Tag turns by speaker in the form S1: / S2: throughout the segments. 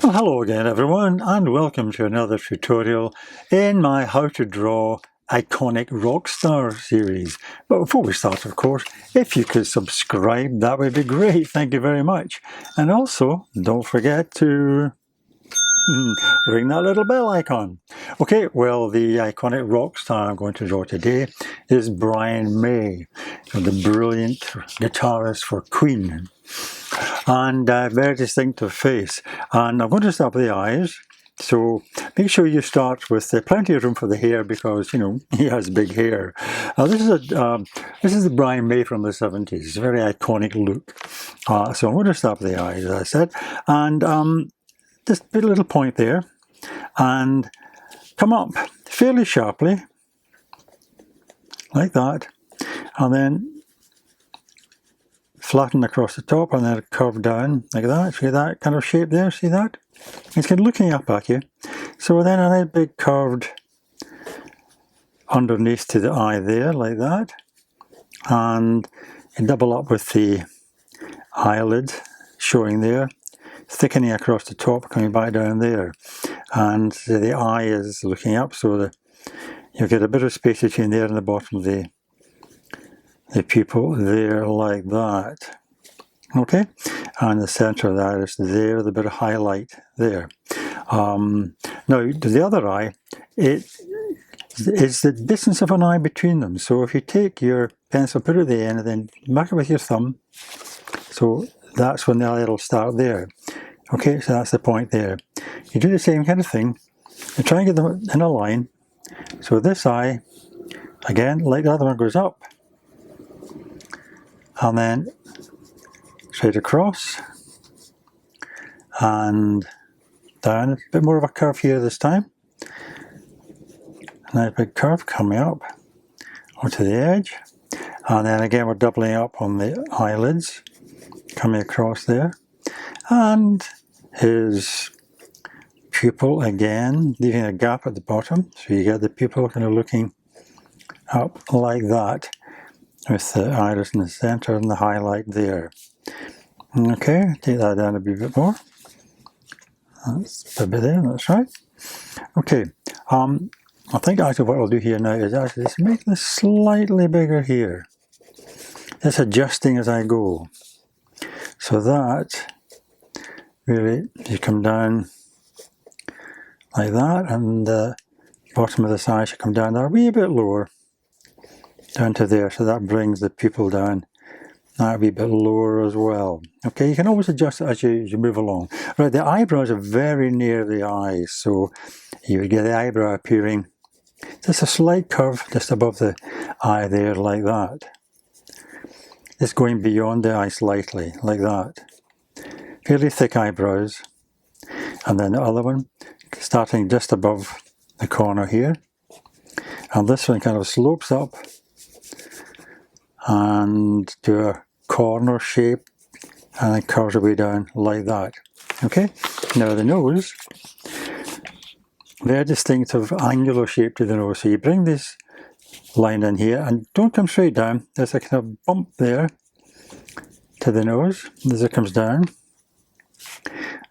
S1: Well, hello again everyone, and welcome to another tutorial in my How to Draw Iconic Rock Star series. But before we start, of course, if you could subscribe, that would be great. Thank you very much. And also, don't forget to ring that little bell icon. Okay, well, the iconic rock star I'm going to draw today is Brian May, the brilliant guitarist for Queen. And a very distinctive face. And I'm going to start with the eyes. So make sure you start with plenty of room for the hair because, you know, he has big hair. This is the Brian May from the 70s. It's a very iconic look. So I'm going to start with the eyes, as I said. And just put a little point there. And come up fairly sharply, like that. And then flatten across the top and then curve down like that. See that kind of shape there? See that? It's kind of looking up at you. So then a nice big curved underneath to the eye there, like that. And you double up with the eyelid showing there, thickening across the top, coming back down there. And the eye is looking up, so you get a bit of space between there and the bottom of the pupil there, like that. Okay, and the centre of that is there, the bit of highlight there. Now, the other eye, it's the distance of an eye between them. So if you take your pencil, put it at the end, and then mark it with your thumb, so that's when the eye will start there. Okay, so that's the point there. You do the same kind of thing. You try and get them in a line. So this eye, again, like the other one, goes up, and then straight across and down. A bit more of a curve here this time. A nice big curve coming up onto the edge. And then again we're doubling up on the eyelids, coming across there. And his pupil again, leaving a gap at the bottom. So you get the pupil kind of looking up like that, with the iris in the centre and the highlight there. Okay, take that down a bit more. That's a bit there, that's right. Okay, I think actually what I'll do here now is actually just make this slightly bigger here. Just adjusting as I go. So that, really, you come down like that, and the bottom of the eye should come down there a wee bit lower, down to there, so that brings the pupil down that wee bit lower as well. Okay, you can always adjust it as you move along. Right, the eyebrows are very near the eyes, so you would get the eyebrow appearing just a slight curve just above the eye there, like that. Just going beyond the eye slightly, like that. Fairly thick eyebrows. And then the other one, starting just above the corner here. And this one kind of slopes up and to a corner shape and then curves away down like that. Okay, now the nose, very distinctive angular shape to the nose. So you bring this line in here and don't come straight down. There's a kind of bump there to the nose as it comes down,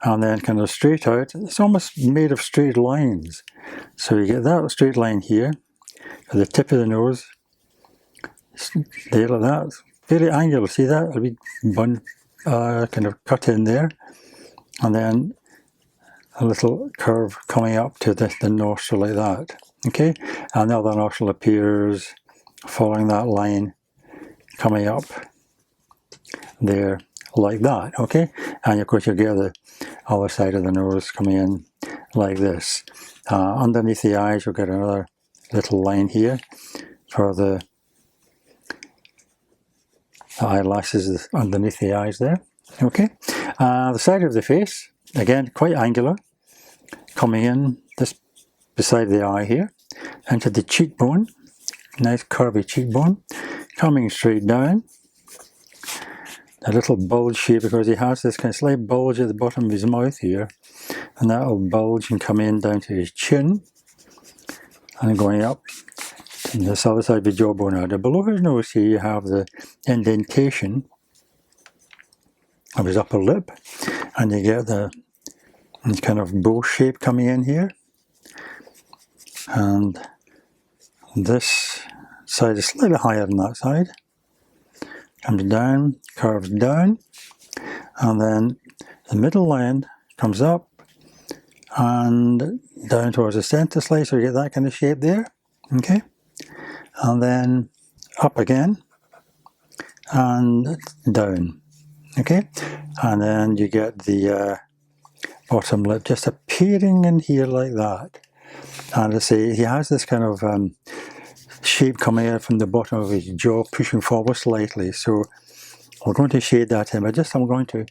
S1: and then kind of straight out. It's almost made of straight lines. So you get that straight line here at the tip of the nose. There, like that, very angular. See that? A wee bun kind of cut in there, and then a little curve coming up to the nostril like that. Okay, and the other nostril appears following that line, coming up there like that. Okay, and of course you get the other side of the nose coming in like this. Underneath the eyes, you'll get another little line here for the eyelashes underneath the eyes there. Okay, the side of the face, again quite angular, coming in just beside the eye here, into the cheekbone, nice curvy cheekbone, coming straight down. A little bulge here because he has this kind of slight bulge at the bottom of his mouth here, and that will bulge and come in down to his chin, and going up and this other side of the jawbone out. Below his nose here you have the indentation of his upper lip, and you get the This kind of bow shape coming in here. And this side is slightly higher than that side. Comes down, curves down, and then the middle line comes up and down towards the centre slice, so you get that kind of shape there. Okay, and then up again and down. Okay, and then you get the bottom lip just appearing in here like that. And I say he has this kind of shape coming out from the bottom of his jaw, pushing forward slightly. So we're going to shade that in, but just I'm going to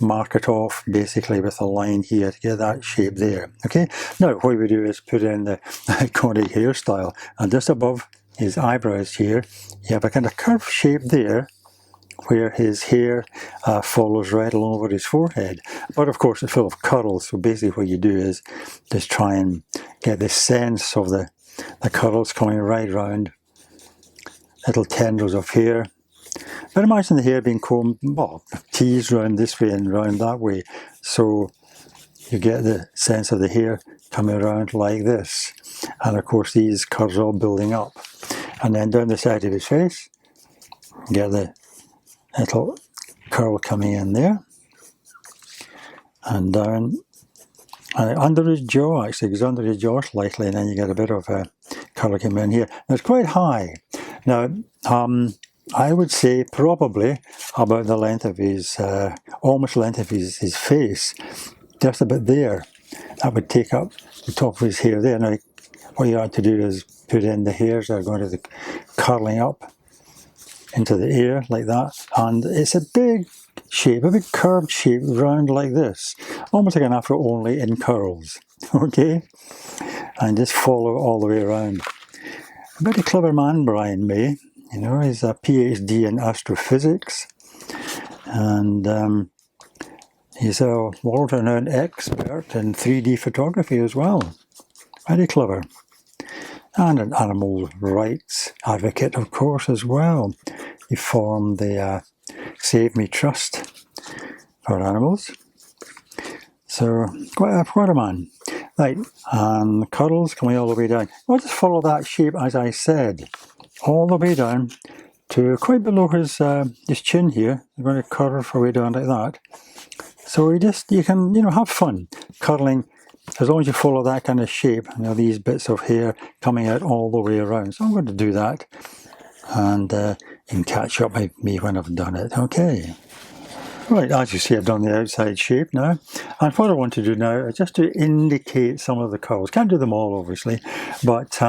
S1: mark it off basically with a line here to get that shape there. Okay, now what we do is put in the iconic hairstyle, and just above his eyebrows here, you have a kind of curved shape there where his hair follows right along over his forehead. But of course it's full of curls, so basically what you do is just try and get the sense of the curls coming right round, little tendrils of hair. But imagine the hair being combed, well, teased round this way and round that way, so you get the sense of the hair coming around like this. And of course these curls are all building up. And then down the side of his face, get the little curl coming in there, and down under his jaw, actually, because under his jaw slightly, and then you get a bit of a curl coming in here. Now it's quite high. Now, I would say probably about the length of his, almost length of his face, just about there. That would take up the top of his hair there. Now, what you have to do is put in the hairs that are going to the curling up into the ear like that, and it's a big shape, a big curved shape round like this, almost like an afro, only in curls. Okay, and just follow all the way around. A very clever man, Brian May. You know, he's a PhD in astrophysics, and he's a world-renowned expert in 3D photography as well. Very clever. And an animal rights advocate, of course, as well. He formed the Save Me Trust for animals. So, quite a man. Right, and the curls coming all the way down. I'll just follow that shape, as I said, all the way down to quite below his chin here. You're going to curve away down like that. So you can, have fun curling, as long as you follow that kind of shape. These bits of hair coming out all the way around. So I'm going to do that, and you can catch up with me when I've done it. Okay. Right, as you see, I've done the outside shape now. And what I want to do now is just to indicate some of the curls. Can't do them all, obviously, but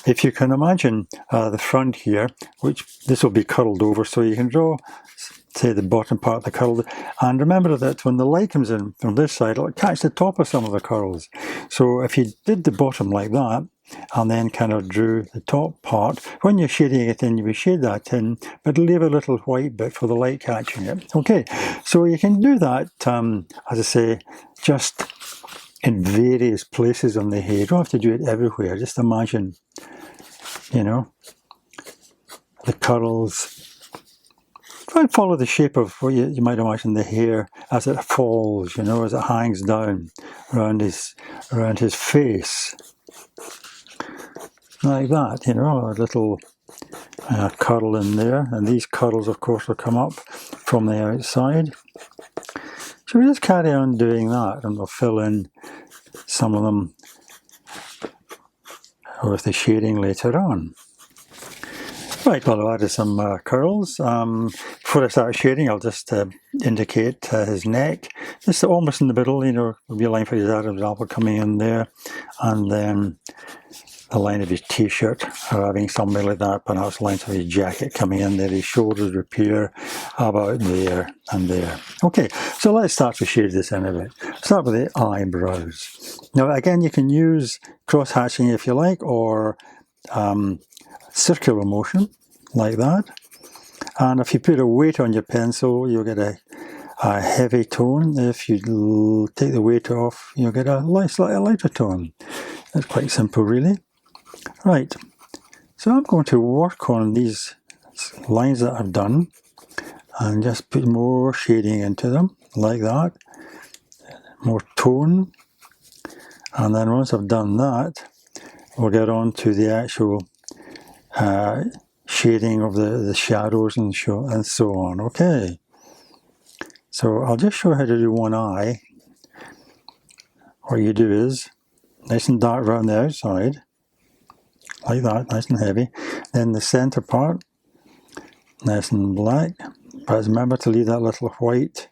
S1: if you can imagine the front here, which this will be curled over, so you can draw, say, the bottom part of the curl. And remember that when the light comes in from this side, it'll catch the top of some of the curls. So if you did the bottom like that, and then kind of drew the top part, when you're shading it in, you would shade that in, but leave a little white bit for the light catching it. Okay, so you can do that, as I say, just in various places on the hair. You don't have to do it everywhere. Just imagine, the curls. Try and follow the shape of what you might imagine the hair as it falls, as it hangs down around his face. Like that, a little curl in there, and these curls, of course, will come up from the outside. So we just carry on doing that, and we'll fill in some of them with the shading later on. Right, well, I've added some curls. Before I start shading, I'll just indicate his neck. Just almost in the middle, there'll be a line for his Adam's apple coming in there, and then the line of his t-shirt, or having something like that, perhaps lines of his jacket coming in there, his shoulders appear about there and there. Okay, so let's start to shade this in a bit. Start with the eyebrows. Now again, you can use cross-hatching if you like, or circular motion, like that. And if you put a weight on your pencil, you'll get a heavy tone. If you take the weight off, you'll get a slightly lighter tone. That's quite simple, really. Right, so I'm going to work on these lines that I've done and just put more shading into them, like that. more tone. And then once I've done that, we'll get on to the actual shading of the shadows and so on. Okay. So I'll just show you how to do one eye. What you do is, nice and dark around the outside, like that, nice and heavy. Then the centre part, nice and black. But remember to leave that little white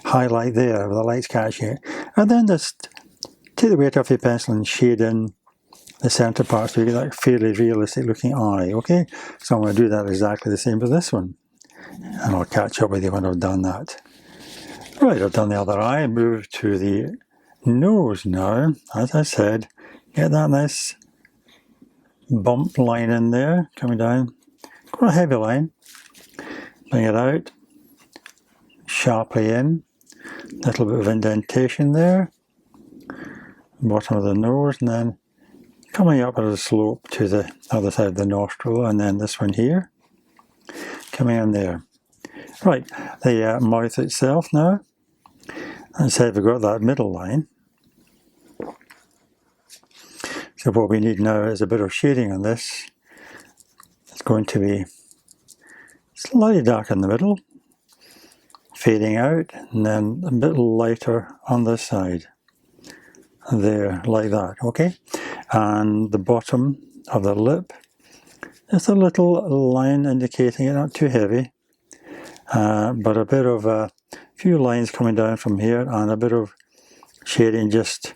S1: highlight there where the light's catching it. And then just take the weight off your pencil and shade in the centre part so you get that fairly realistic looking eye, okay? So I'm going to do that exactly the same with this one. And I'll catch up with you when I've done that. Right, I've done the other eye and move to the nose now. As I said, get that nice bump line in there, coming down. Quite a heavy line. Bring it out, sharply in. Little bit of indentation there. Bottom of the nose, and then coming up at a slope to the other side of the nostril, and then this one here. Coming in there. Right, the mouth itself now. As I said, we've got that middle line. So what we need now is a bit of shading on this. It's going to be slightly dark in the middle, fading out, and then a bit lighter on this side. There, like that, okay? And the bottom of the lip, just a little line indicating it, not too heavy, but a bit of a few lines coming down from here and a bit of shading just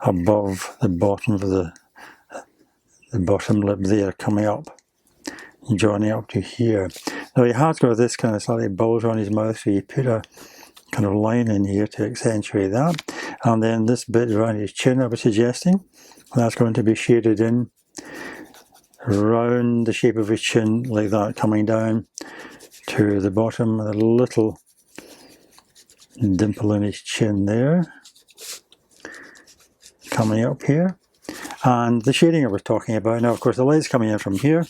S1: above the bottom of the bottom lip there, coming up, joining up to here. Now he has got this kind of slightly bulge on his mouth, so you put a kind of line in here to accentuate that. And then this bit around his chin I was suggesting, that's going to be shaded in around the shape of his chin, like that, coming down to the bottom, a little dimple in his chin there, coming up here. And the shading I was talking about, now of course the light's coming in from here,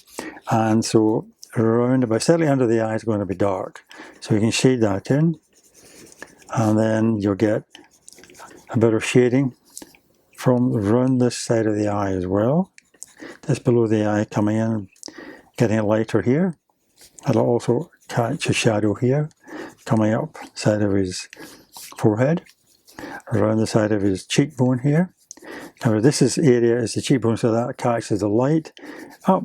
S1: and so around about, slightly under the eye is going to be dark. So you can shade that in, and then you'll get a bit of shading from around this side of the eye as well. Just below the eye coming in, getting lighter here. It'll also catch a shadow here, coming up side of his forehead, around the side of his cheekbone here. Now this area is the cheekbone, so that catches the light up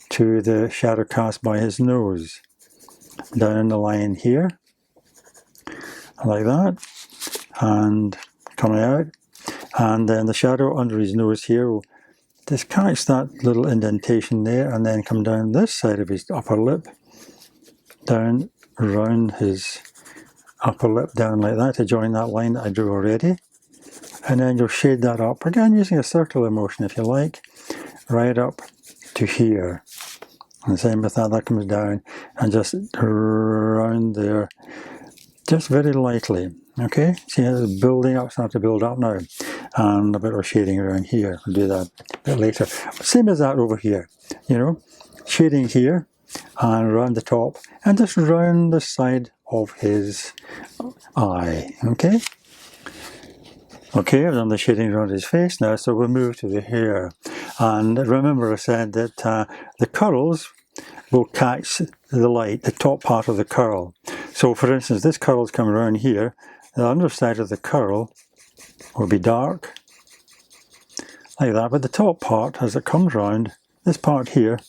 S1: to the shadow cast by his nose. Down in the line here, like that, and coming out. And then the shadow under his nose here will just catch that little indentation there, and then come down this side of his upper lip, down around his upper lip, down like that, to join that line that I drew already. And then you'll shade that up, again using a circular motion if you like, right up to here. And the same with that comes down, and just around there, just very lightly. Okay, see how it's building up, starting to build up now. And a bit of shading around here. We'll do that a bit later. Same as that over here, you know, shading here and around the top, and just around the side of his eye. Okay? Okay, I've done the shading around his face now, so we'll move to the hair. And remember I said that the curls will catch the light, the top part of the curl. So for instance, this curl's coming around here, the underside of the curl will be dark, like that, but the top part, as it comes round, this part here,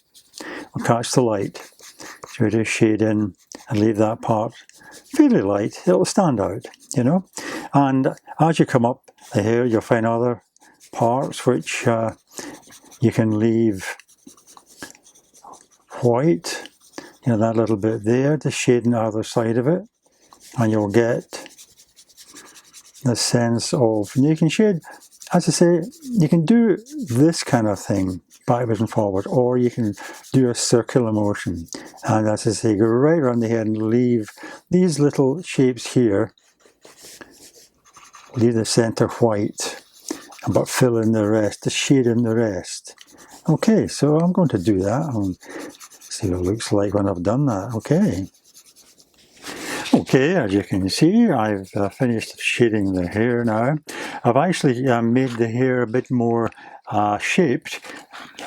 S1: will catch the light. So we just shade in and leave that part fairly light. It'll stand out, you know. And as you come up the hair, you'll find other parts which you can leave white, you know, that little bit there, just shading the other side of it, and you'll get the sense of, you can shade, as I say, you can do this kind of thing backwards and forward, or you can do a circular motion, and as I say, go right around the head and leave these little shapes here, leave the centre white, but fill in the rest, to shade in the rest. Okay, so I'm going to do that and see what it looks like when I've done that. Okay. Okay, as you can see, I've finished shading the hair now. I've actually made the hair a bit more shaped,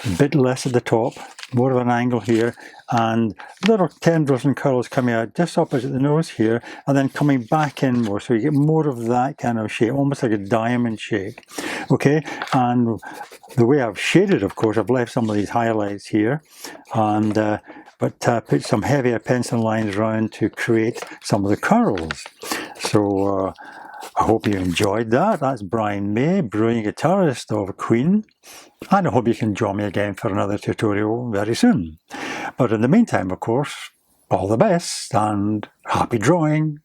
S1: a bit less at the top, more of an angle here, and little tendrils and curls coming out just opposite the nose here, and then coming back in more, so you get more of that kind of shape, almost like a diamond shape. Okay, and the way I've shaded, of course, I've left some of these highlights here, and but put some heavier pencil lines around to create some of the curls. So I hope you enjoyed that. That's Brian May, brilliant guitarist of Queen. And I hope you can join me again for another tutorial very soon. But in the meantime, of course, all the best and happy drawing.